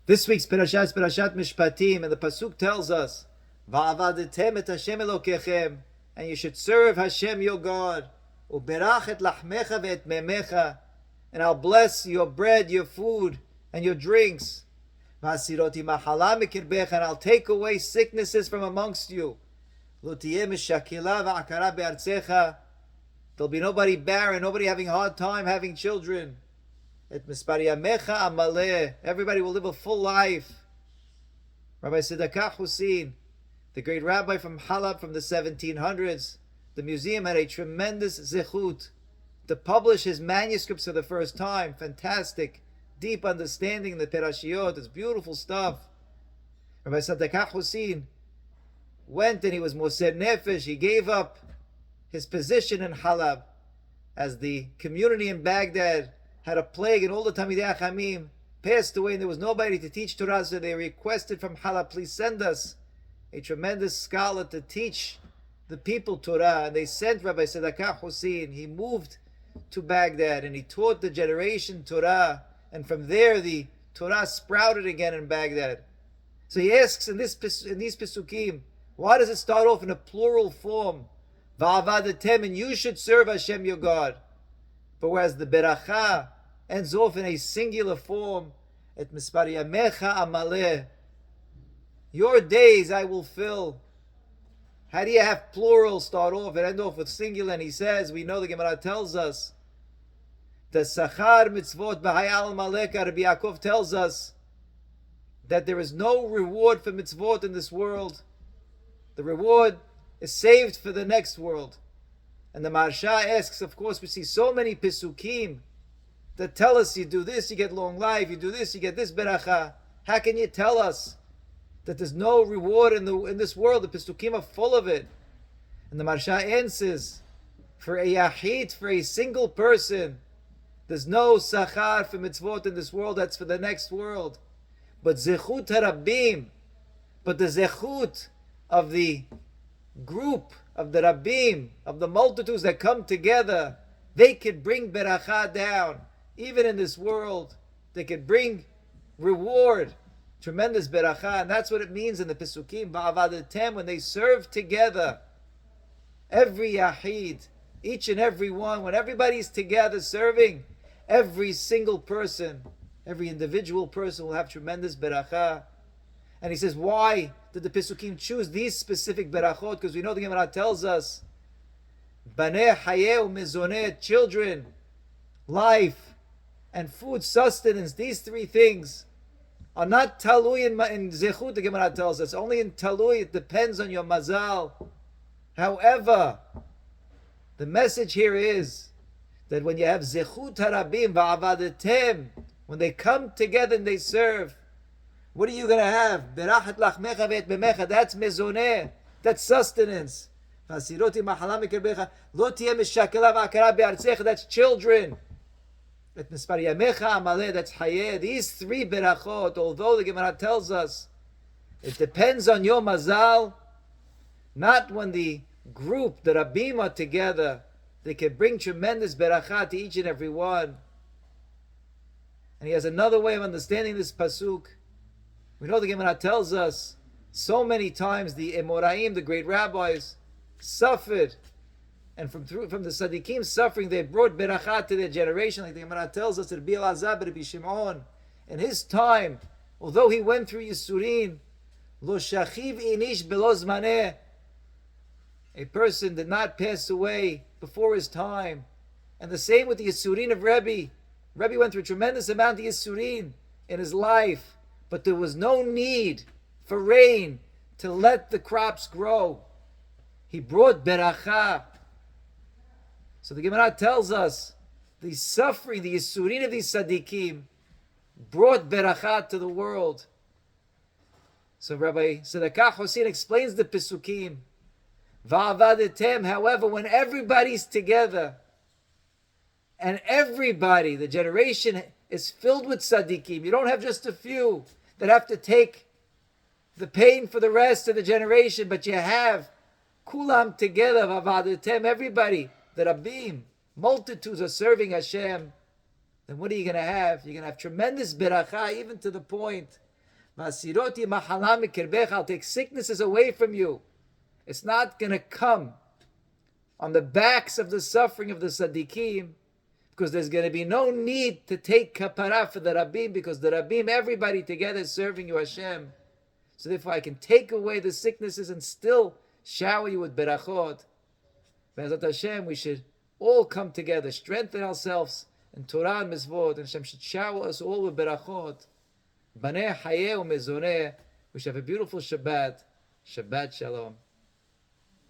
This week's parasha is Parashat Mishpatim, and the pasuk tells us, "Va'avadetem et Hashem Elokechem," and you should serve Hashem your God. Uberach et lachmecha ve'et memecha, and I'll bless your bread, your food, and your drinks. Va'asiroti mahala mikirbecha, and I'll take away sicknesses from amongst you. Lo tiyeh mishakila va'akara be'artzecha. There'll be nobody barren, nobody having a hard time having children. Et mispariyamecha amaleh. Everybody will live a full life. Rabbi Sedaka Hussein, the great rabbi from Halab from the 1700s, the museum had a tremendous zechut to publish his manuscripts for the first time. Fantastic, deep understanding in the Perashiyot. It's beautiful stuff. Rabbi Sedaka Hussein went and he was Moser Nefesh. He gave up his position in Halab as the community in Baghdad had a plague, and all the Talmidei Chachamim passed away, and there was nobody to teach Torah, so they requested from Halab, please send us a tremendous scholar to teach the people Torah. And they sent Rabbi Sedaka Hussein. He moved to Baghdad, and he taught the generation Torah, and from there the Torah sprouted again in Baghdad. So he asks in these Pesukim, why does it start off in a plural form? Va'avadetem, and you should serve Hashem your God. But whereas the Beracha ends off in a singular form, et mispariyamecha amaleh, your days I will fill. How do you have plural start off and end off with singular? And he says, we know the Gemara tells us, the Sachar mitzvot b'hayal maleka, Rabbi Yaakov tells us that there is no reward for mitzvot in this world. The reward is saved for the next world. And the Maharsha asks, of course, we see so many Pesukim that tell us you do this, you get long life, you do this, you get this beracha. How can you tell us that there's no reward in this world? The Pesukim are full of it. And the Maharsha answers, for a yachid, for a single person, there's no sachar for mitzvot in this world, that's for the next world. But zechut harabim, but the zechut of the group, of the rabbim, of the multitudes that come together, they could bring beracha down. Even in this world, they could bring reward, tremendous beracha. And that's what it means in the Pesukim, Va'avadetem, when they serve together. Every yahid, each and every one, when everybody's together serving, every single person, every individual person will have tremendous beracha. And he says, why did the Pesukim choose these specific berachot? Because we know the Gemara tells us, Baneh, Chaya, Mezoneh, children, life, and food, sustenance, these three things are not talui in zechut, the Gemara tells us. Only in talui, it depends on your mazal. However, the message here is that when you have zechut harabim, va'avadetem, when they come together and they serve, what are you going to have? Berachat lachmecha ve'et bemecha. That's mezoneh. That's sustenance. That's children. That's chaya. These three berachot, although the Gemara tells us it depends on your mazal, not when the group, the rabbim are together, they can bring tremendous berachah to each and every one. And he has another way of understanding this pasuk. We know the Gemara tells us so many times the Emoraim, the great rabbis, suffered, and from the Tzaddikim suffering, they brought berachah to their generation. Like the Gemara tells us, Rabbi Elazar, Rabbi Shimon, in his time, although he went through Yisurin, lo shachiv inish belo zmaneh, a person did not pass away before his time. And the same with the Yisurin of Rebbe. Rebbe went through a tremendous amount of Yisurin in his life, but there was no need for rain to let the crops grow. He brought beracha. So the Gemara tells us the suffering, the yisurin of these tzaddikim brought beracha to the world. So Rabbi Sedaka Hussein explains the Pesukim. Va'avadetem, however, when everybody's together, and everybody, the generation is filled with tzaddikim. You don't have just a few that have to take the pain for the rest of the generation, but you have kulam together, va'avadetem, everybody, the rabbim, multitudes are serving Hashem. Then what are you going to have? You're going to have tremendous beracha, even to the point Vasiroti mahala mikirbecha. I'll take sicknesses away from you. It's not going to come on the backs of the suffering of the Tzaddikim, because there's going to be no need to take kapara for the Rabbim, because the Rabbim, everybody together is serving you, Hashem. So therefore I can take away the sicknesses and still shower you with berachot. Be'ezrat Hashem, we should all come together, strengthen ourselves in Torah and Mitzvot, and Hashem should shower us all with berachot. Baneh, Chaya, Umezoneh. We should have a beautiful Shabbat. Shabbat Shalom.